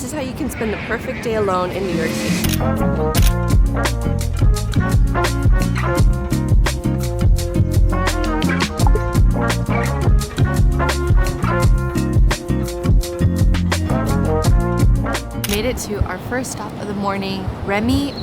This is how you can spend the perfect day alone in New York City. Made it to our first stop of the morning, Remy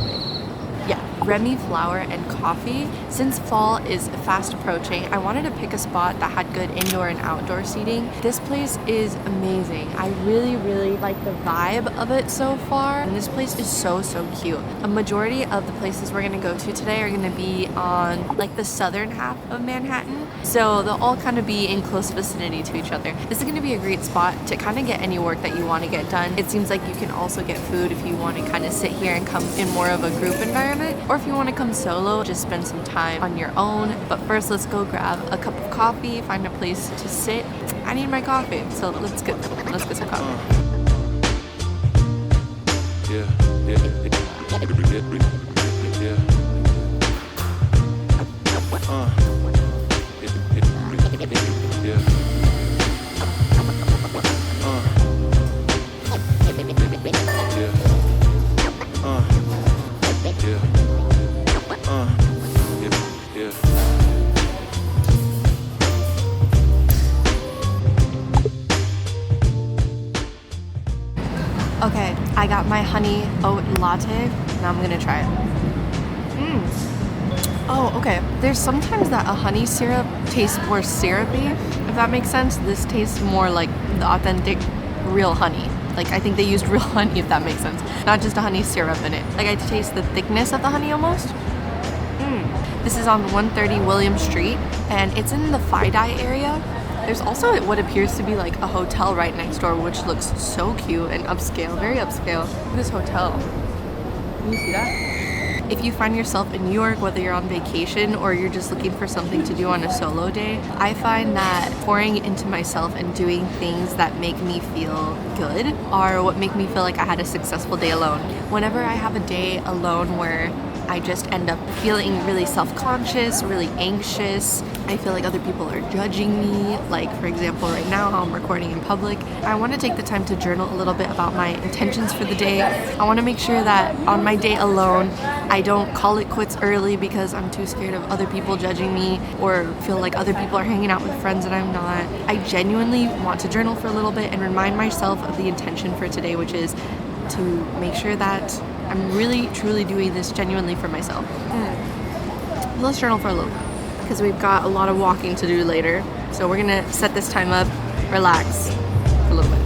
Flower and Coffee. Since fall is fast approaching, I wanted to pick a spot that had good indoor and outdoor seating. This place is amazing. I really like the vibe of it so far, and this place is so cute. A majority of the places we're gonna go to today are gonna be on like the southern half of Manhattan, so they'll all kind of be in close vicinity to each other. This is gonna be a great spot to kind of get any work that you want to get done. It seems like you can also get food if you want to kind of sit here and come in more of a group environment, or if you want to come solo, just spend some time on your own. But first, let's go grab a cup of coffee, find a place to sit. I need my coffee, so let's get some coffee. Okay, I got my honey oat latte. Now I'm gonna try it. Oh, okay. There's sometimes that a honey syrup tastes more syrupy, if that makes sense. This tastes more like the authentic real honey. Like, I think they used real honey, if that makes sense. Not just a honey syrup in it. Like, I taste the thickness of the honey almost. This is on 130 William Street, and it's in the Phi-Dye area. There's also what appears to be like a hotel right next door, which looks so cute and upscale, very upscale. Look at this hotel. Can you see that? If you find yourself in New York, whether you're on vacation or you're just looking for something to do on a solo day, I find that pouring into myself and doing things that make me feel good are what make me feel like I had a successful day alone. Whenever I have a day alone where I just end up feeling really self-conscious, really anxious. I feel like other people are judging me. Like, for example, right now I'm recording in public. I want to take the time to journal a little bit about my intentions for the day. I want to make sure that on my day alone, I don't call it quits early because I'm too scared of other people judging me or feel like other people are hanging out with friends and I'm not. I genuinely want to journal for a little bit and remind myself of the intention for today, which is to make sure that I'm really, truly doing this genuinely for myself. Let's journal for a little bit because we've got a lot of walking to do later. So we're gonna set this time up, relax for a little bit.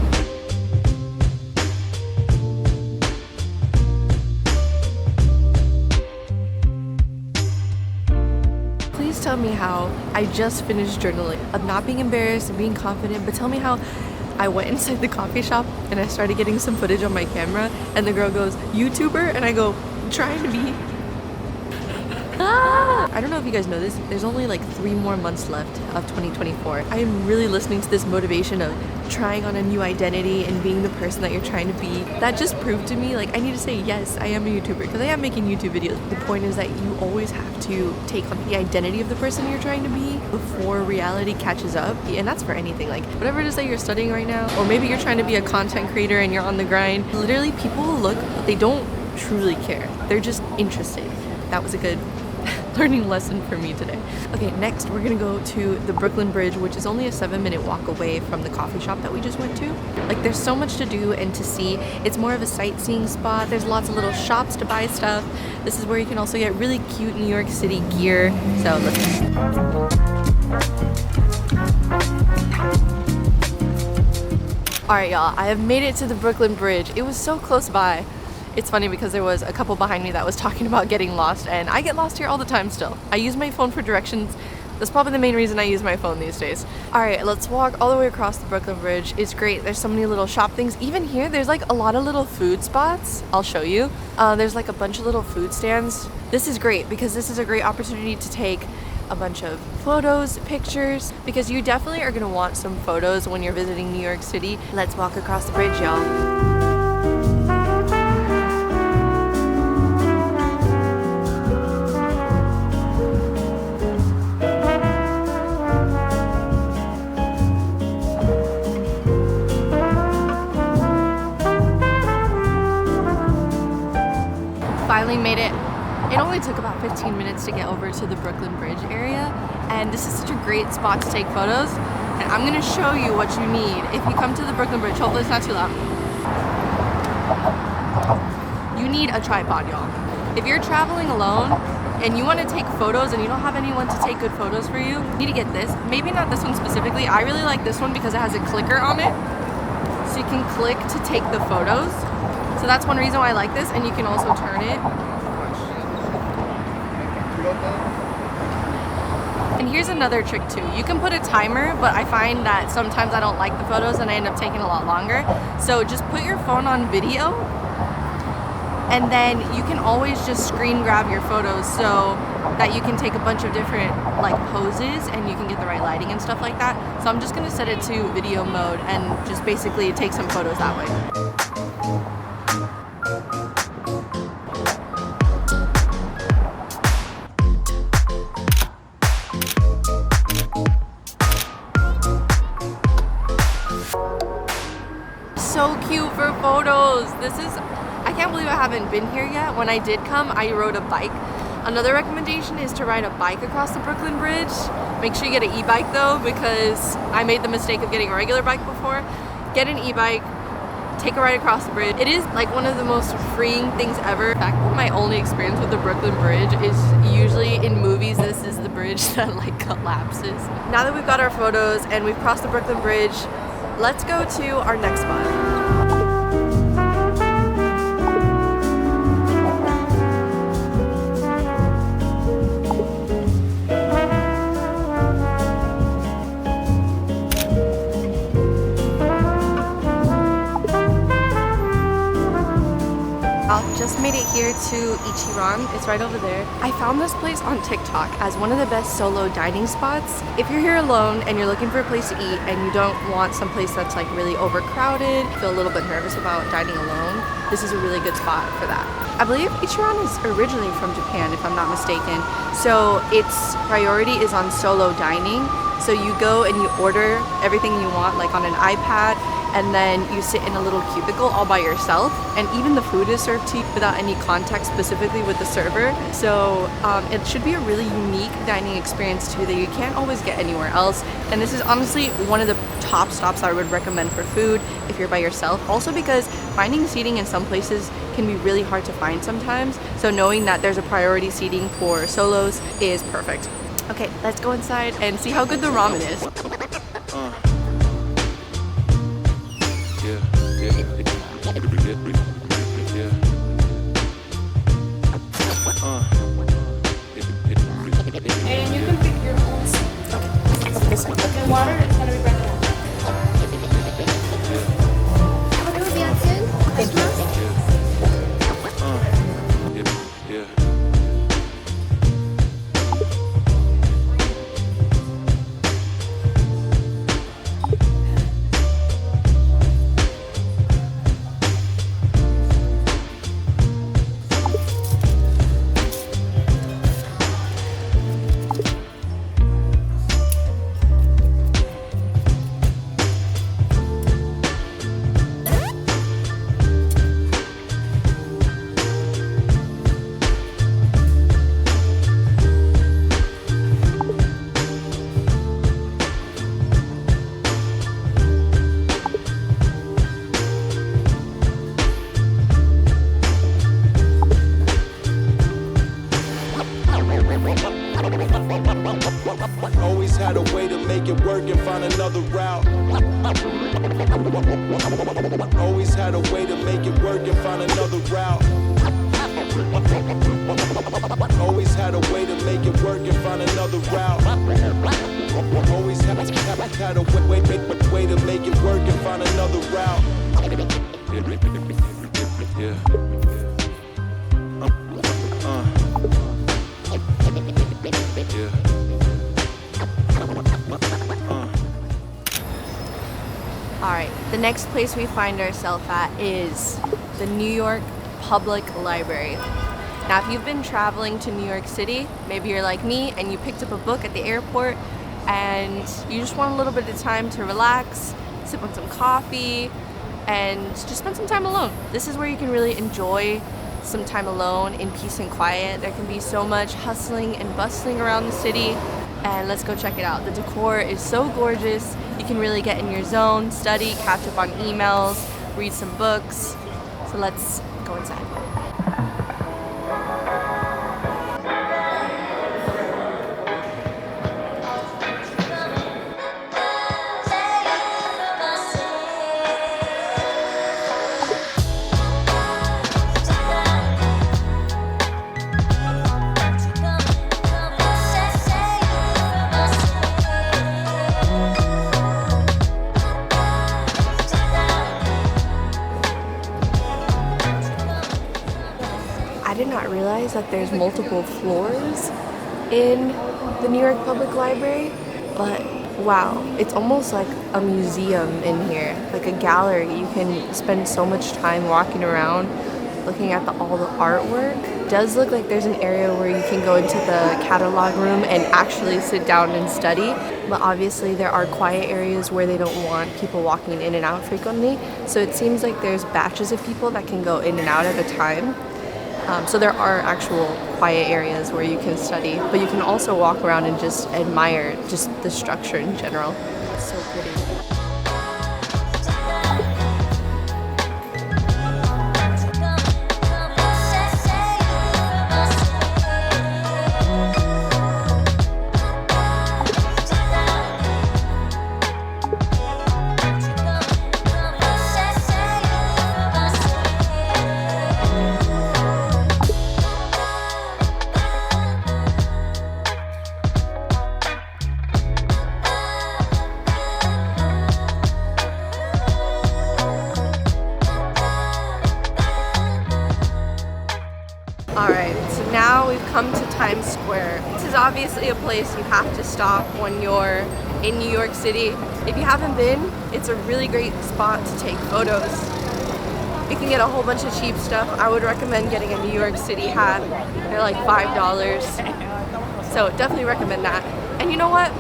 Please tell me how I just finished journaling of not being embarrassed and being confident, but tell me how I went inside the coffee shop and I started getting some footage on my camera and the girl goes, YouTuber? And I go, trying to be. I don't know if you guys know this, there's only like 3 more months left of 2024. I am really listening to this motivation of trying on a new identity and being the person that you're trying to be. That just proved to me like I need to say yes, I am a YouTuber because I am making YouTube videos. The point is that you always have to take on the identity of the person you're trying to be before reality catches up. And that's for anything, like whatever it is that you're studying right now, or maybe you're trying to be a content creator and you're on the grind. Literally people will look, but they don't truly care. They're just interested. That was a good learning lesson for me today. Okay, next we're gonna go to the Brooklyn Bridge, which is only a 7-minute walk away from the coffee shop that we just went to. Like, there's so much to do and to see. It's more of a sightseeing spot. There's lots of little shops to buy stuff. This is where you can also get really cute New York City gear. So let's go. Alright y'all, I have made it to the Brooklyn Bridge. It was so close by. It's funny because there was a couple behind me that was talking about getting lost, and I get lost here all the time still. I use my phone for directions. That's probably the main reason I use my phone these days. Alright, let's walk all the way across the Brooklyn Bridge. It's great. There's so many little shop things. Even here, there's like a lot of little food spots. I'll show you. There's like a bunch of little food stands. This is great because this is a great opportunity to take a bunch of photos, pictures, because you definitely are gonna want some photos when you're visiting New York City. Let's walk across the bridge, y'all. finally made it. It only took about 15 minutes to get over to the Brooklyn Bridge area, and this is such a great spot to take photos. And I'm gonna show you what you need if you come to the Brooklyn Bridge. Hopefully it's not too loud. You need a tripod, y'all. If you're traveling alone and you want to take photos and you don't have anyone to take good photos for you, you need to get this. Maybe not this one specifically. I really like this one because it has a clicker on it. So you can click to take the photos. So that's one reason why I like this, and you can also turn it. And here's another trick too. You can put a timer, but I find that sometimes I don't like the photos and I end up taking a lot longer. So just put your phone on video, and then you can always just screen grab your photos so that you can take a bunch of different like poses and you can get the right lighting and stuff like that. So I'm just gonna set it to video mode and just basically take some photos that way. So cute for photos. I can't believe I haven't been here yet. When I did come, I rode a bike. Another recommendation is to ride a bike across the Brooklyn Bridge. Make sure you get an e-bike though, because I made the mistake of getting a regular bike before. Get an e-bike, take a ride across the bridge. It is like one of the most freeing things ever. In fact, my only experience with the Brooklyn Bridge is usually in movies. This is the bridge that like collapses. Now that we've got our photos and we've crossed the Brooklyn Bridge, let's go to our next spot. Just made it here to Ichiran. It's right over there. I found this place on TikTok as one of the best solo dining spots. If you're here alone and you're looking for a place to eat and you don't want some place that's like really overcrowded, feel a little bit nervous about dining alone, this is a really good spot for that. I believe Ichiran is originally from Japan, if I'm not mistaken. So its priority is on solo dining. So you go and you order everything you want like on an iPad, and then you sit in a little cubicle all by yourself, and even the food is served to you without any contact specifically with the server. So it should be a really unique dining experience too that you can't always get anywhere else. And this is honestly one of the top stops I would recommend for food if you're by yourself. Also because finding seating in some places can be really hard to find sometimes. So knowing that there's a priority seating for solos is perfect. Okay, let's go inside and see how good the ramen is. And you can pick your own seat. Okay, water is gonna be better. Thank you. Always had a way to make it work and find another route. Always had a way to make it work and find another route. Always had a way to make it work and find another route. Always had a way to make it work and find another route. Yeah. Alright, the next place we find ourselves at is the New York Public Library. Now, if you've been traveling to New York City, maybe you're like me and you picked up a book at the airport and you just want a little bit of time to relax, sip on some coffee, and just spend some time alone. This is where you can really enjoy some time alone in peace and quiet. There can be so much hustling and bustling around the city, and let's go check it out. The decor is so gorgeous. You can really get in your zone, study, catch up on emails, read some books. So let's go inside. I did not realize that there's multiple floors in the New York Public Library, but wow, it's almost like a museum in here, like a gallery. You can spend so much time walking around looking at all the artwork. It does look like there's an area where you can go into the catalog room and actually sit down and study, but obviously there are quiet areas where they don't want people walking in and out frequently, so it seems like there's batches of people that can go in and out at a time. So there are actual quiet areas where you can study, but you can also walk around and just admire just the structure in general. It's so pretty. Alright, so now we've come to Times Square. This is obviously a place you have to stop when you're in New York City. If you haven't been, it's a really great spot to take photos. You can get a whole bunch of cheap stuff. I would recommend getting a New York City hat. They're like $5. So definitely recommend that. And you know what?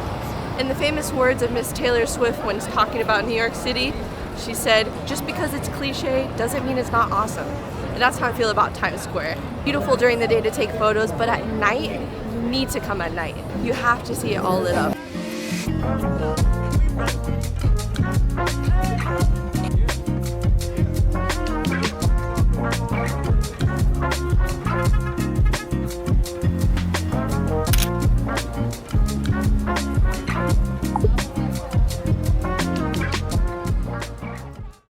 In the famous words of Miss Taylor Swift when talking about New York City, she said, just because it's cliche doesn't mean it's not awesome. And that's how I feel about Times Square. Beautiful during the day to take photos, but at night, you need to come at night. You have to see it all lit up.